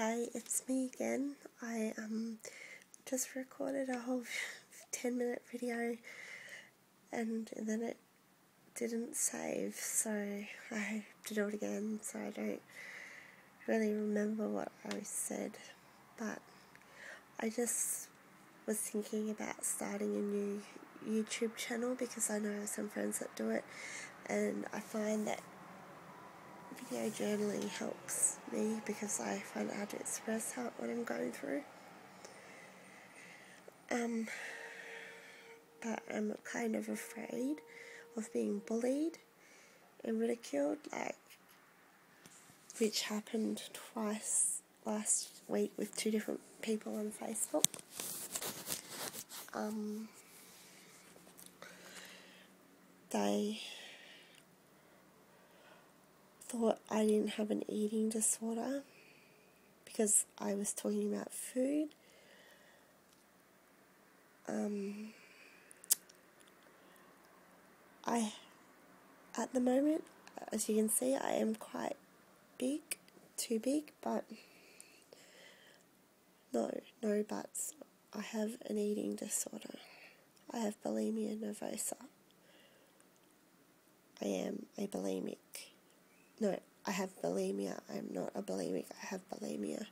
Hey, it's me again. I just recorded a whole 10-minute video and then it didn't save, so I have to do it again, so I don't really remember what I said, but I just was thinking about starting a new YouTube channel because I know some friends that do it, and I find that video journaling helps me because I find out how to express what I'm going through. But I'm kind of afraid of being bullied and ridiculed, which happened twice last week with two different people on Facebook. They thought I didn't have an eating disorder because I was talking about food. At the moment, as you can see, I am quite big, too big, but no buts. I have an eating disorder. I have bulimia nervosa. I am a bulimic. No, I have bulimia. I'm not a bulimic. I have bulimia.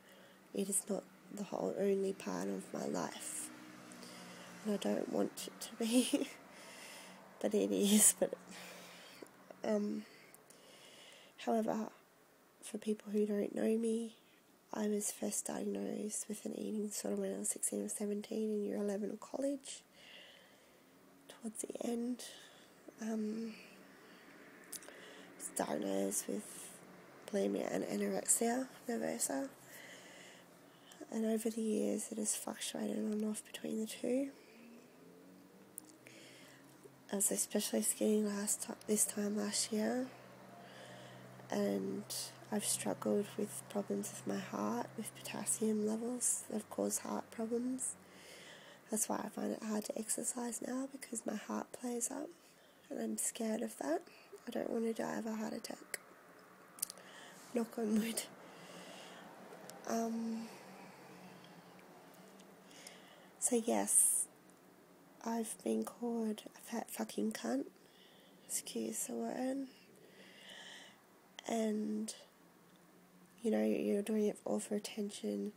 It is not the only part of my life. And I don't want it to be, but it is. However, for people who don't know me, I was first diagnosed with an eating disorder when I was 16 or 17 in year 11 of college. Towards the end, I was diagnosed with bulimia and anorexia nervosa. And over the years, it has fluctuated on and off between the two. I was especially skinny this time last year, and I've struggled with problems with my heart, with potassium levels that have caused heart problems. That's why I find it hard to exercise now, because my heart plays up, and I'm scared of that. I don't want to die of a heart attack. Knock on wood. So yes, I've been called a fat fucking cunt, excuse the word, and you're doing it all for attention.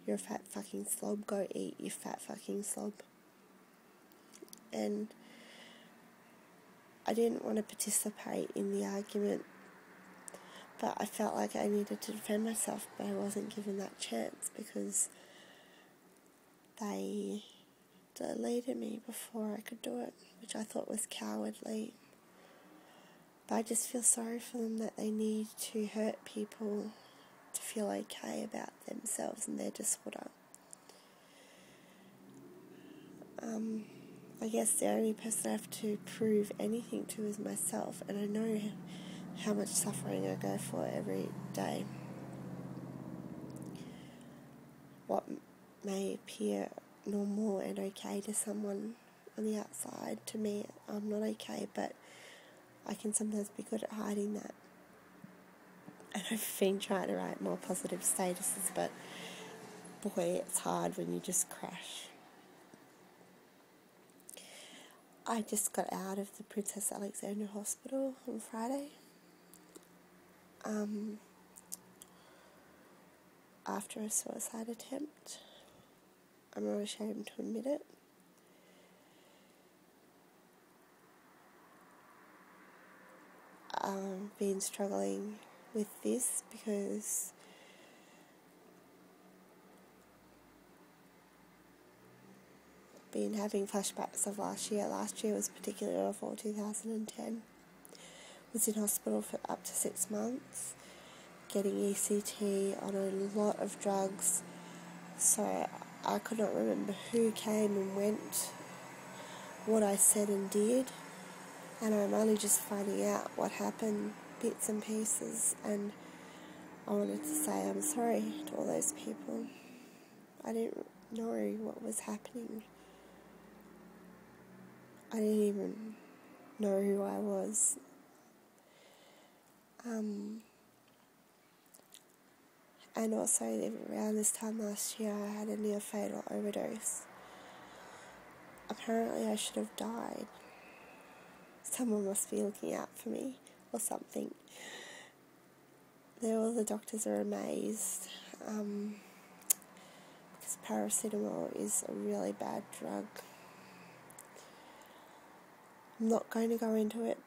You're a fat fucking slob, go eat, you fat fucking slob. And I didn't want to participate in the argument, but I felt like I needed to defend myself, but I wasn't given that chance because they deleted me before I could do it, which I thought was cowardly. But I just feel sorry for them, that they need to hurt people to feel okay about themselves and their disorder. I guess the only person I have to prove anything to is myself, and I know how much suffering I go for every day. What may appear normal and okay to someone on the outside, to me, I'm not okay, but I can sometimes be good at hiding that. And I've been trying to write more positive statuses, but boy, it's hard when you just crash. I just got out of the Princess Alexandra Hospital on Friday. After a suicide attempt. I'm not ashamed to admit it. I've been struggling with this because I've been having flashbacks of last year. Last year was particularly awful, 2010. Was in hospital for up to 6 months, getting ECT on a lot of drugs, so I could not remember who came and went, what I said and did, and I'm only just finding out what happened, bits and pieces, and I wanted to say I'm sorry to all those people. I didn't know what was happening. I didn't even know who I was. And also around this time last year I had a near fatal overdose. Apparently I should have died. Someone must be looking out for me or something. All the doctors are amazed because paracetamol is a really bad drug. I'm not going to go into it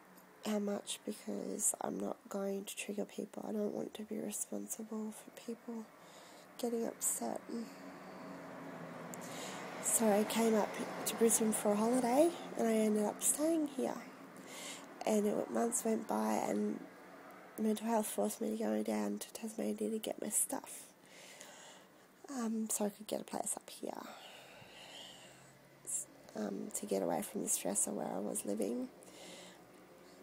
how much because I'm not going to trigger people. I don't want to be responsible for people getting upset. So I came up to Brisbane for a holiday and I ended up staying here. And months went by and mental health forced me to go down to Tasmania to get my stuff. So I could get a place up here to get away from the stress of where I was living.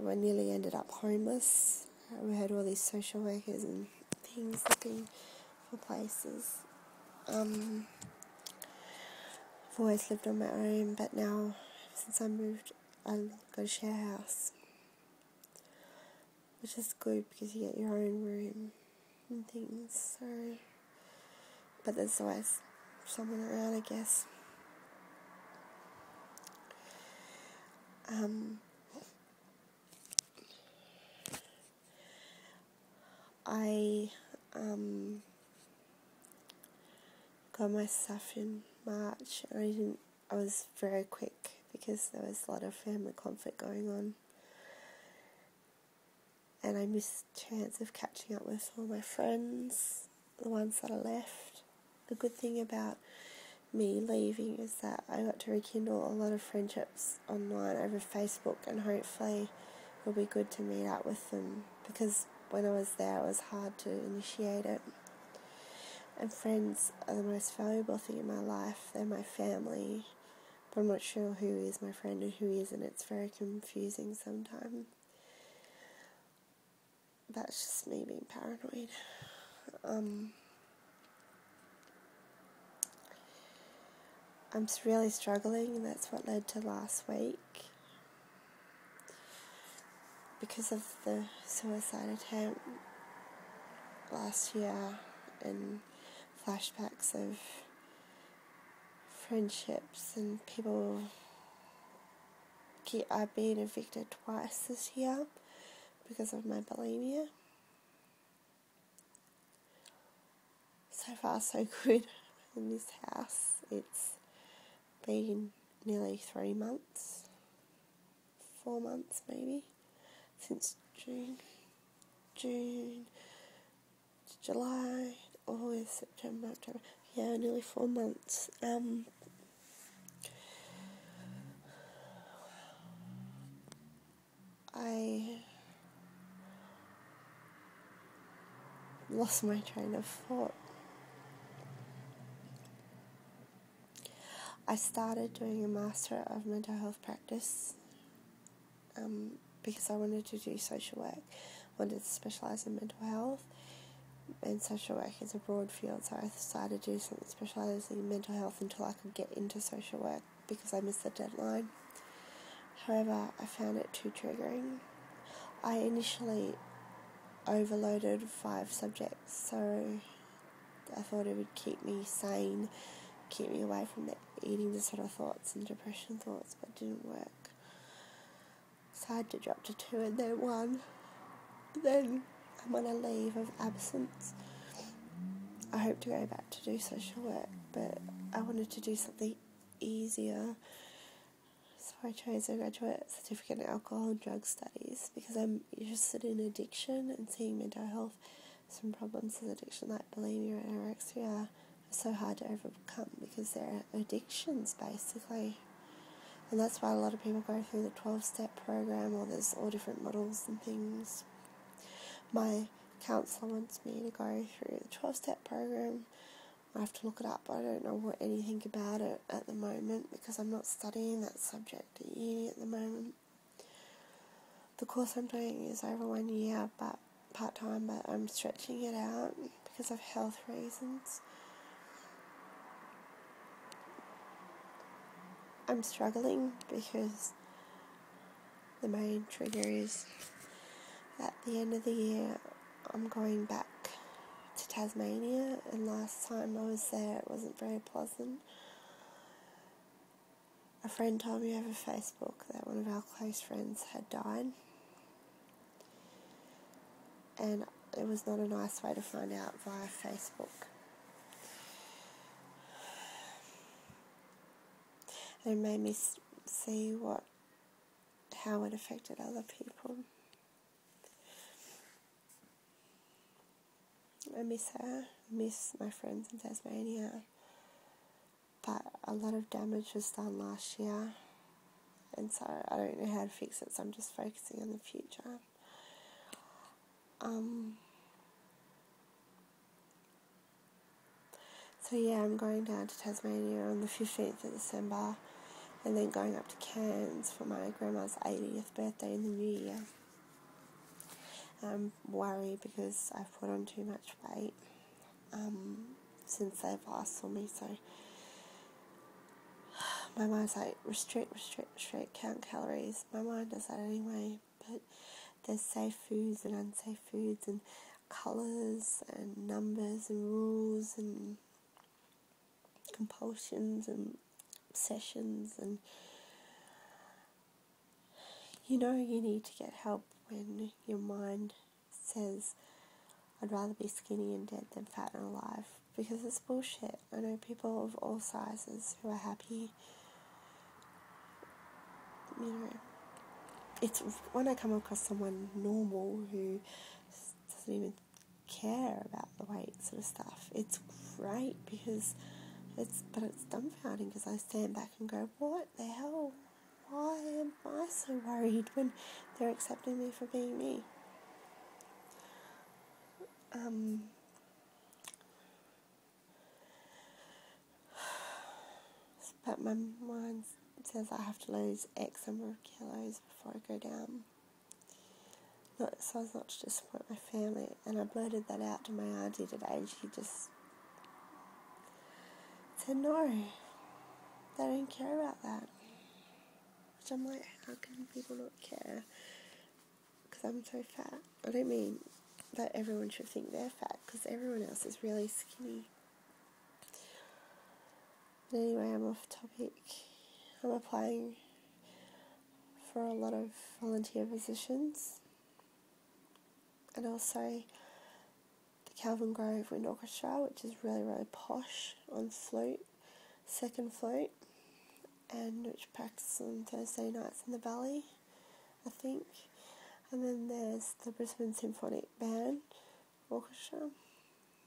I nearly ended up homeless. We had all these social workers and things looking for places. I've always lived on my own, but now, since I moved, I've got a share house, which is good because you get your own room and things. So, but there's always someone around, I guess. I got my stuff in March, and I was very quick because there was a lot of family conflict going on, and I missed the chance of catching up with all my friends, the ones that are left. The good thing about me leaving is that I got to rekindle a lot of friendships online over Facebook, and hopefully it'll be good to meet up with them, because when I was there it was hard to initiate it. And friends are the most valuable thing in my life. They're my family, but I'm not sure who is my friend and who isn't. It's very confusing sometimes. That's just me being paranoid. I'm really struggling, and that's what led to last week. Because of the suicide attempt last year and flashbacks of friendships and people. I've been evicted twice this year because of my bulimia. So far so good in this house. It's been nearly 3 months, 4 months maybe, since June, July, August, September, October. Yeah, nearly 4 months. I lost my train of thought. I started doing a Master of Mental Health Practice because I wanted to do social work. I wanted to specialise in mental health, and social work is a broad field, so I decided to do something specialising in mental health until I could get into social work because I missed the deadline. However, I found it too triggering. I initially overloaded 5 subjects, so I thought it would keep me sane, keep me away from the eating disorder thoughts and depression thoughts, but it didn't work. So I had to drop to 2 and then 1. Then I'm on a leave of absence. I hope to go back to do social work, but I wanted to do something easier. So I chose a graduate certificate in alcohol and drug studies because I'm interested in addiction and seeing mental health. Some problems with addiction like bulimia and anorexia are so hard to overcome because they're addictions basically. And that's why a lot of people go through the 12-step program, or there's all different models and things. My counsellor wants me to go through the 12-step program. I have to look it up. I don't know anything about it at the moment because I'm not studying that subject at uni at the moment. The course I'm doing is over 1 year, but part-time, but I'm stretching it out because of health reasons. I'm struggling because the main trigger is at the end of the year I'm going back to Tasmania, and last time I was there it wasn't very pleasant. A friend told me over Facebook that one of our close friends had died, and it was not a nice way to find out via Facebook. And it made me see how it affected other people. I miss her, I miss my friends in Tasmania, but a lot of damage was done last year, and so I don't know how to fix it, so I'm just focusing on the future. So yeah, I'm going down to Tasmania on the 15th of December, and then going up to Cairns for my grandma's 80th birthday in the new year. I'm worried because I've put on too much weight since they've last saw me, so my mind's like, restrict, count calories. My mind does that anyway, but there's safe foods and unsafe foods, and colours and numbers and rules and compulsions and obsessions, and you need to get help when your mind says, I'd rather be skinny and dead than fat and alive, because it's bullshit. I know people of all sizes who are happy. It's when I come across someone normal who doesn't even care about the weight sort of stuff, it's great, because it's dumbfounding, because I stand back and go, what the hell? Why am I so worried when they're accepting me for being me? But my mind says I have to lose X number of kilos before I go down. So as not to disappoint my family, and I blurted that out to my auntie today, and she just said no, they don't care about that. Which I'm like, how can people not care? Because I'm so fat. I don't mean that everyone should think they're fat, because everyone else is really skinny. But anyway, I'm off topic. I'm applying for a lot of volunteer positions, and also the Calvin Grove Wind Orchestra, which is really, really posh, on flute, second flute, and which practice on Thursday nights in the Valley, I think. And then there's the Brisbane Symphonic Band Orchestra,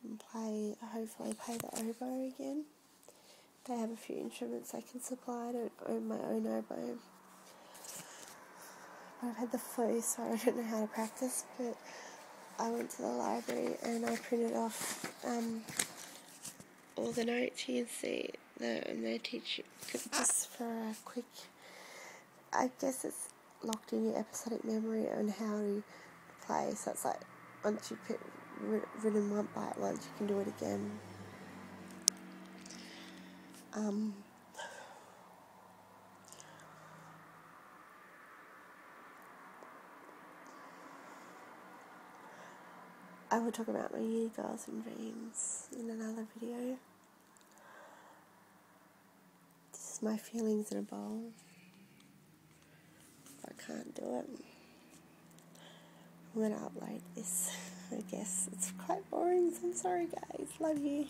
and hopefully play the oboe again. They have a few instruments I can supply. I don't own my own oboe. I've had the flu, so I don't know how to practice, but I went to the library and I printed off all the notes. You can see and they teach you, just for a quick, I guess it's locked in your episodic memory on how to play. So it's like, once you put written one by it once, you can do it again. I will talk about my uni goals and dreams in another video. This is my feelings in a bowl. I can't do it. I'm going to upload this. I guess it's quite boring, so I'm sorry guys. Love you.